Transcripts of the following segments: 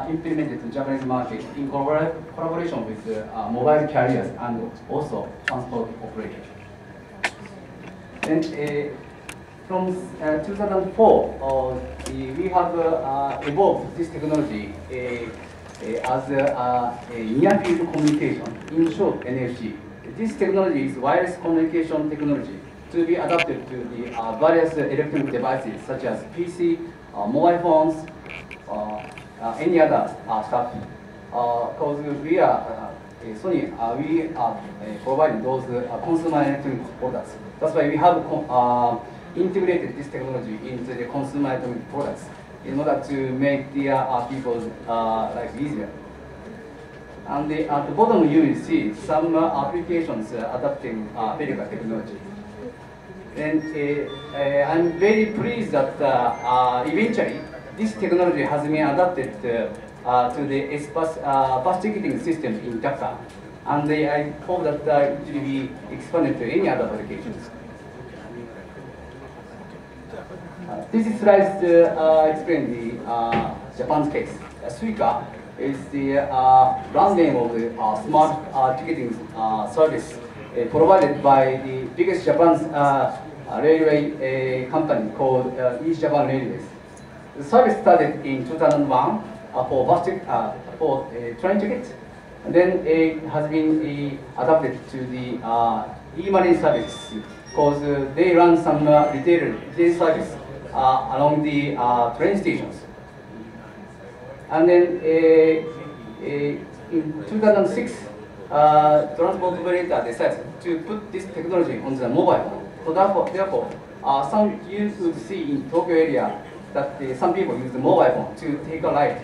implemented in Japanese market in collaboration with mobile carriers and also transport operators. Then from 2004, we have evolved this technology as near-field communication, in short NFC. This technology is wireless communication technology to be adapted to the various electronic devices such as PC, mobile phones, any other stuff. Because we are Sony, we are providing those consumer electronic products. That's why we have integrated this technology into the consumer electronic products in order to make the people's life easier. And at the bottom you will see some applications adapting Pelican technology. And I'm very pleased that eventually this technology has been adapted to the bus ticketing system in Japan. And I hope that it will be expanded to any other applications. This slide explains the Japan's case. Suica is the brand name of the smart ticketing service provided by the biggest Japan's railway company called East Japan Railways. The service started in 2001 for train tickets, and then it has been adapted to the e-money service because they run some retail service along the train stations. And then in 2006, transport operator decided to put this technology on the mobile phone. So therefore, some you would see in Tokyo area that some people use the mobile phone to take a ride.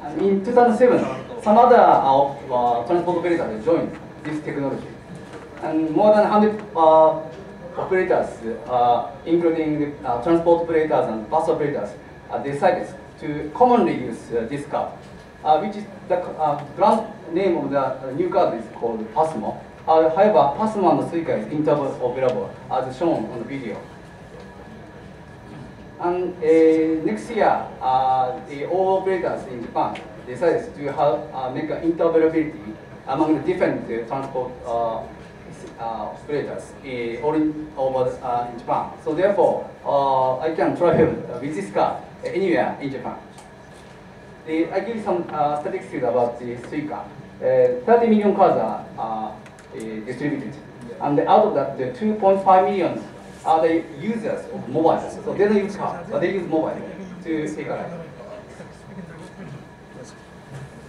And in 2007, some other transport operators joined this technology. And more than 100 operators, including the transport operators and bus operators, decided to commonly use this card, which is the brand name of the new card is called Pasmo. However, Pasmo and Suica is interoperable, as shown on the video. And next year, all operators in Japan decided to have make an interoperability among the different transport operators all over in Japan. So therefore, I can travel with this card anywhere in Japan. I give some statistics about the Suica. 30 million cards are distributed, and out of that, the 2.5 million are the users of mobile. So they don't use card, but they use mobile to take a ride.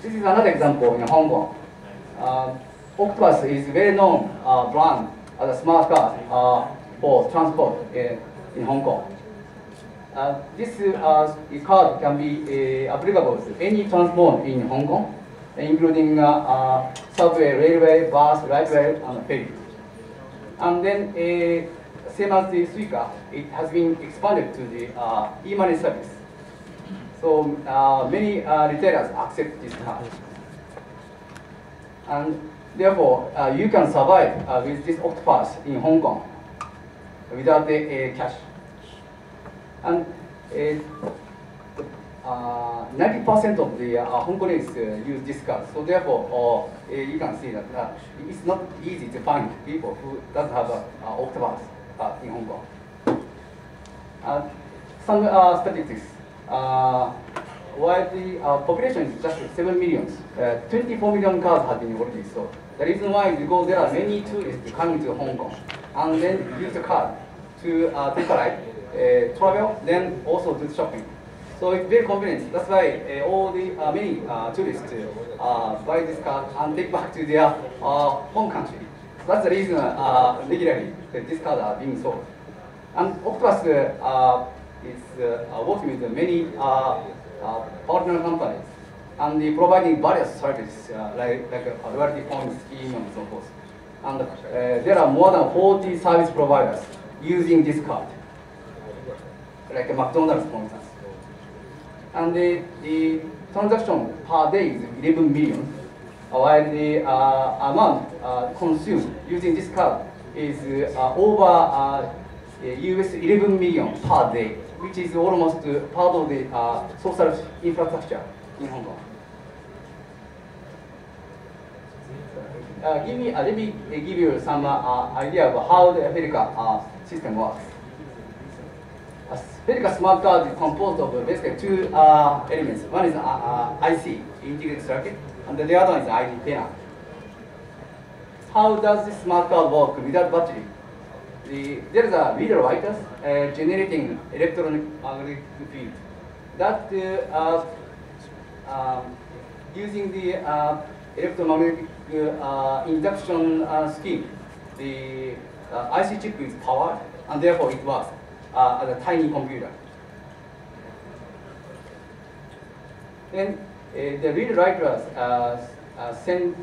This is another example in Hong Kong. Octopus is a very known brand as a smart card for transport in Hong Kong. This card can be applicable to any transport in Hong Kong, including subway, railway, bus, light rail, and ferry. And then, same as the Suica, it has been expanded to the e-money service. So many retailers accept this card. And therefore, you can survive with this Octopus in Hong Kong without the cash. And 90% of the Hongkongese use this card. So therefore, you can see that it's not easy to find people who doesn't have an Octopus in Hong Kong. Some statistics. While the population is just 7 million, 24 million cards have been already sold. The reason why is because there are many tourists coming to Hong Kong and then use the card to take a ride, travel, then also do shopping. So it's very convenient. That's why all the many tourists buy this card and take back to their home country. So that's the reason regularly this card are being sold. And Octopus is working with many partner companies and providing various services like a loyalty point scheme and so forth. And there are more than 40 service providers using this card, like a McDonald's, for instance. And the transaction per day is 11 million, while the amount consumed using this card is over US 11 million per day. which is almost part of the social infrastructure in Hong Kong. Let me give you some idea of how the Felica system works. A Felica smart card is composed of basically two elements. One is IC, integrated circuit, and the other one is ID panel. How does this smart card work without battery? There is a reader writer generating electromagnetic field that using the electromagnetic induction scheme, the IC chip is powered, and therefore it works as a tiny computer. Then the reader writers send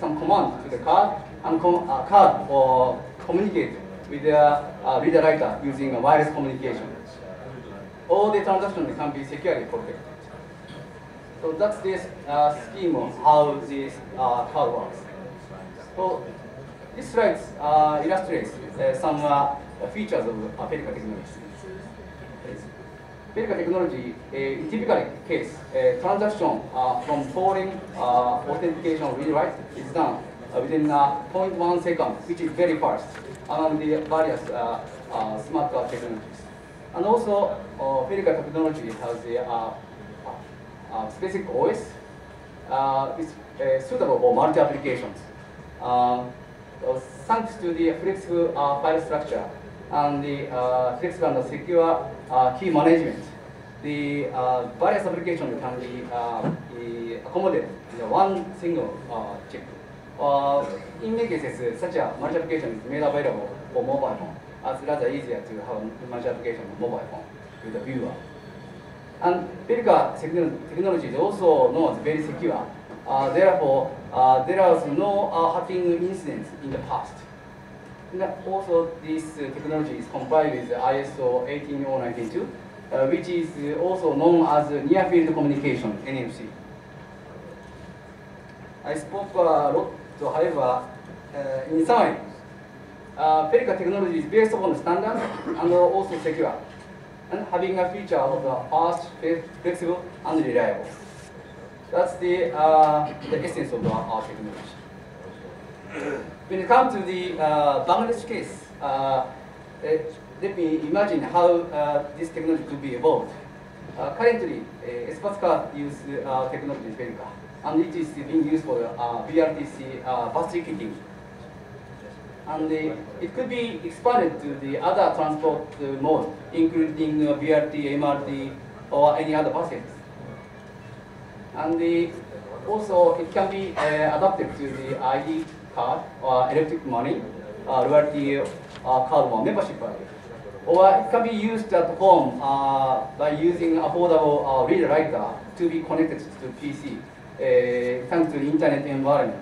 some command to the card, and card or communicate with the reader writer using a wireless communication. All the transactions can be securely protected. So that's the scheme of how this card works. So this slide illustrates some features of Felica technology. Felica technology, in typical case, transaction from foreign authentication read write is done within 0.1 second, which is very fast among the various smart card technologies. And also, Felica technology has a specific OS. It's suitable for multi-applications. Thanks to the flexible file structure and the flexible and secure key management, the various applications can be accommodated in one single chip. In many cases, such a multi-application is made available for mobile phone, as it's rather easier to have multi-application on mobile phone with a viewer. And Felica technology is also known as very secure. Therefore, there was no hacking incidents in the past. And also, this technology is compliant with ISO 18092, which is also known as Near Field Communication, NFC. I spoke a lot, however, in summary, Felica technology is based upon the standard and also secure, and having a feature of fast, flexible, and reliable. That's the essence of our technology. When it comes to the Bangladesh case, let me imagine how this technology could be evolved. Currently, Espatscar uses technology in Felica, and it is being used for BRTC bus ticketing. And it could be expanded to the other transport mode, including BRT, MRT, or any other buses. And also, it can be adapted to the ID card or electric money, loyalty card or membership card. Or it can be used at home by using affordable reader writer to be connected to PC, thanks to the internet environment.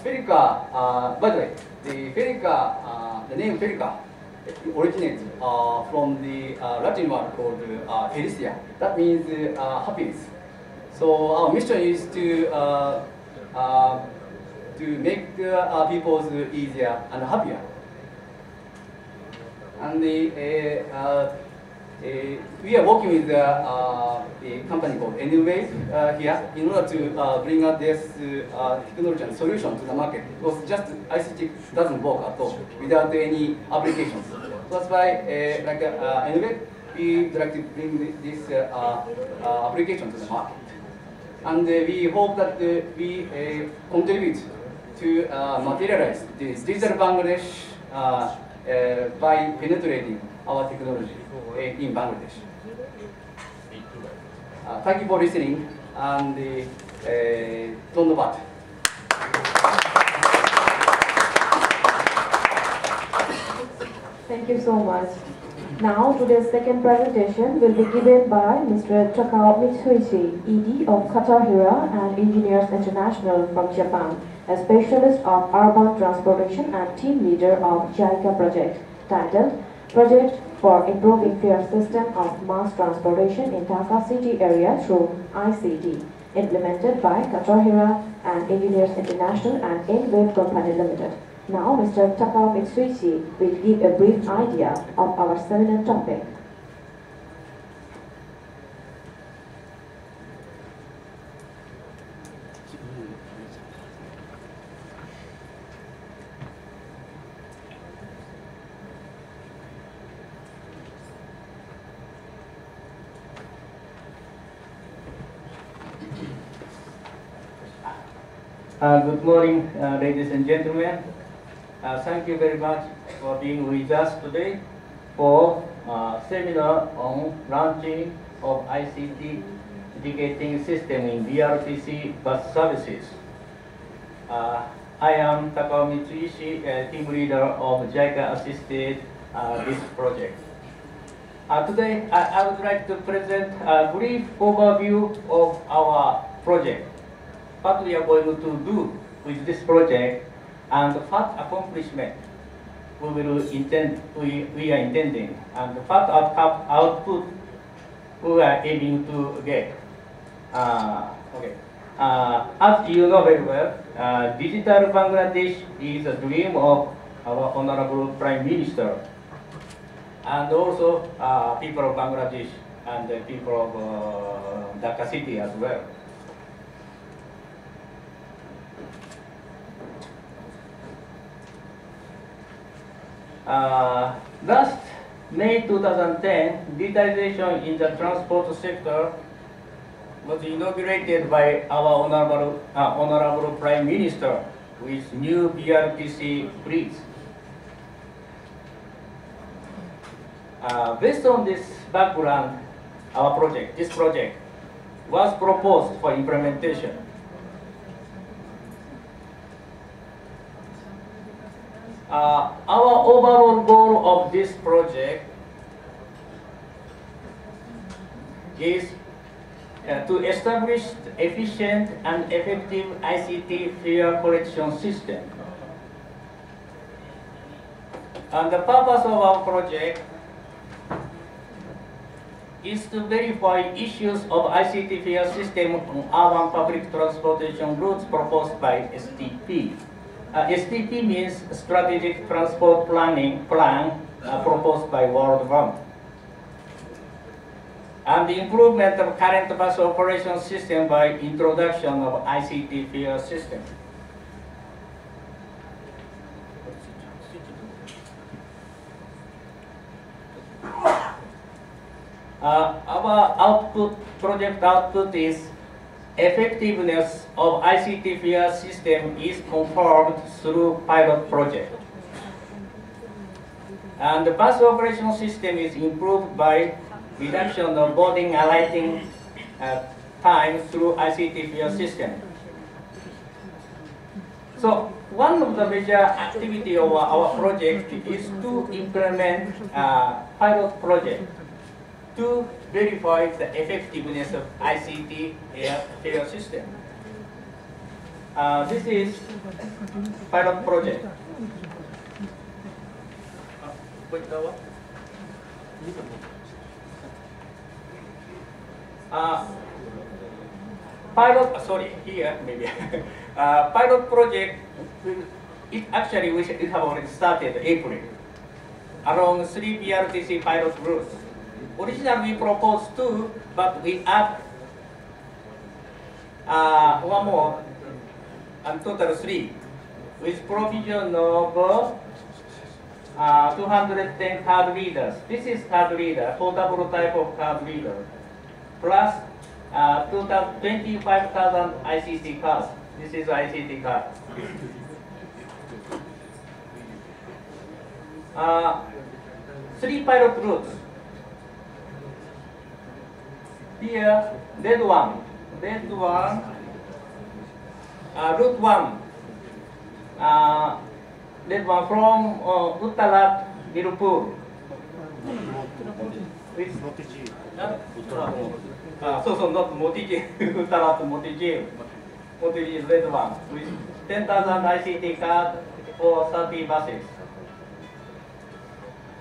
Felica, by the way, the name Felica originates from the Latin word called Felicia. That means happiness. So our mission is to make people's easier and happier. And we are working with a company called N-Wave here in order to bring out this technology and solution to the market, because just ICT doesn't work at all without any applications. So that's why, like N-Wave, we would like to bring this application to the market. And we hope that we contribute to materialize this digital Bangladesh by penetrating our technology in Bangladesh. Thank you for listening, and Dhonnobat. Thank you so much. Now, today's second presentation will be given by Mr. Takao Mitsuichi, ED of Qatar Hira and Engineers International from Japan, a specialist of urban transportation and team leader of JICA project, titled Project for Improving Fare System of Mass Transportation in Dhaka City Area through ICT, implemented by Qatar Hira and Engineers International and N-Wave Company Limited. Now, Mr. Takao Mitsuishi will give a brief idea of our seminar topic. Good morning, ladies and gentlemen. Thank you very much for being with us today for seminar on launching of ICT ticketing system in BRTC bus services. I am Takao Mitsuishi, team leader of JICA assisted this project. Today, I would like to present a brief overview of our project, what we are going to do with this project, and what accomplishment we are intending, and what output we are aiming to get. As you know very well, digital Bangladesh is a dream of our Honorable Prime Minister, and also people of Bangladesh and the people of Dhaka city as well. Last May 2010, digitization in the transport sector was inaugurated by our Honorable Prime Minister with new BRTC bridge. Based on this background, this project was proposed for implementation. Our overall goal of this project is to establish efficient and effective ICT fare collection system. And the purpose of our project is to verify issues of ICT fare system on urban public transportation routes proposed by STP. STP means Strategic Transport Planning Plan proposed by World Bank. And the improvement of current bus operation system by introduction of ICT fare system. Our project output is effectiveness of ICT fare system is confirmed through pilot project. And the bus operation system is improved by reduction of boarding and alighting time through ICT fare system. So one of the major activity of our project is to implement a pilot project to verify the effectiveness of ICT fare system. This is pilot project. Pilot project, it have already started April along 3 BRTC pilot routes. Originally we proposed 2, but we add one more, and total 3, with provision of 210 card readers. This is card reader, portable type of card reader, plus 25,000 ICT cards. This is ICT card. 3 pilot routes. Here, red one, route 1, red one from Uttarat, Mirpur. Not Motiji, Uttarat Motiji. Motiji is red one, with 10,000 ICT card for 30 buses.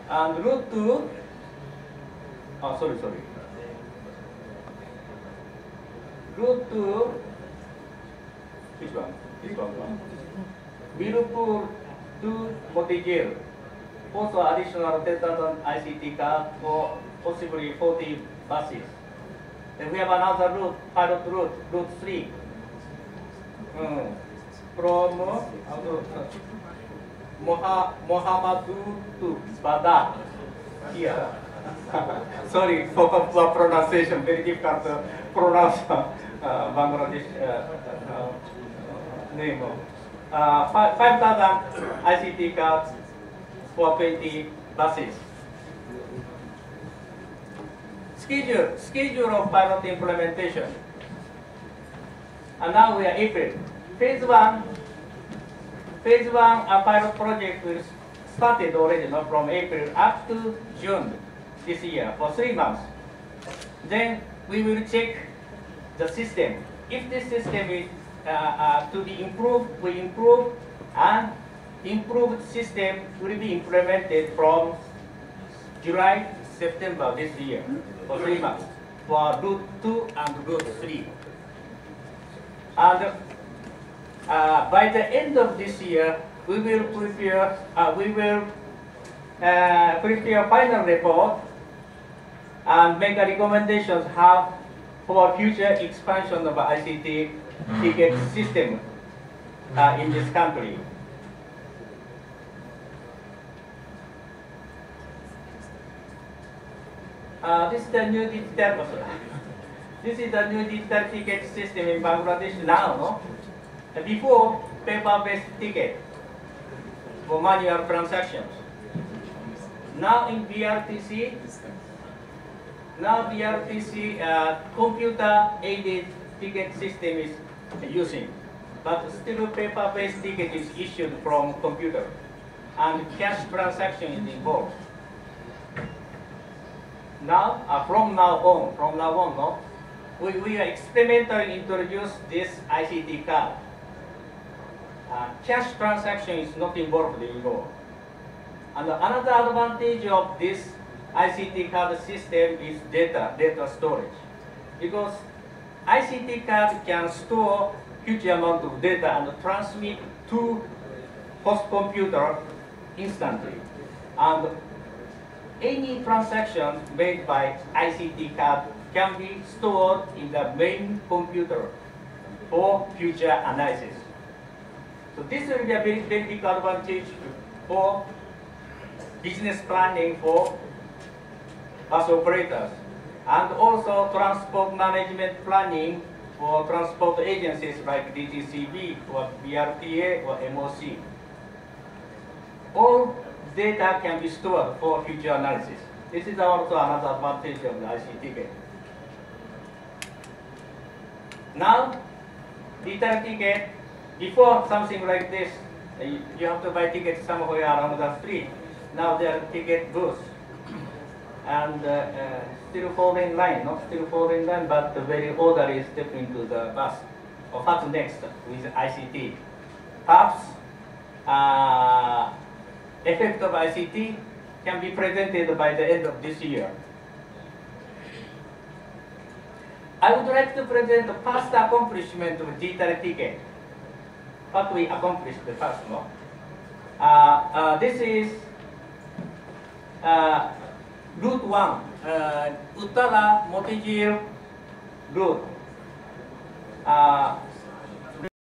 And route 2, route 2, which one? This one. Mirpur to Motijil. Also additional 10,000 ICT cards for possibly 40 buses. Then we have another route, pilot route, route 3. From Mohamadu to Badak. Here. Sorry for pronunciation, very difficult to pronounce Bangladesh name. 5,000 ICT cards for 20 buses. Schedule of pilot implementation. And now we are April. Phase one pilot project will started already from April up to June this year for 3 months. Then we will check the system. If this system is to be improved, we improve, and improved system will be implemented from July, September this year for 3 months for route 2 and route 3. And by the end of this year, we will prepare final report and make a recommendations how for future expansion of ICT ticket system in this country. This is the new digital. This is the new digital ticket system in Bangladesh now. No? Before, paper-based ticket for manual transactions. Now in BRTC, computer-aided ticket system is using, but still paper-based ticket is issued from computer, and cash transaction is involved. Now, from now on, no, we are experimentally introduce this ICT card. Cash transaction is not involved anymore. And another advantage of this ICT card system is data storage. Because ICT card can store huge amount of data and transmit to host computer instantly. And any transaction made by ICT card can be stored in the main computer for future analysis. So this will be a very, very big advantage for business planning for bus operators, and also transport management planning for transport agencies like DTCB or BRTA or MOC. All data can be stored for future analysis. This is also another advantage of the ICT ticket. Now, digital ticket, before something like this, you have to buy tickets somewhere around the street. Now there are ticket booths, and still fall in line, but very orderly step into the bus. Or what's next with ICT? Perhaps effect of ICT can be presented by the end of this year. I would like to present the past accomplishment of digital ticket. What we accomplished the first one. This is route 1, Uttara Motijil route.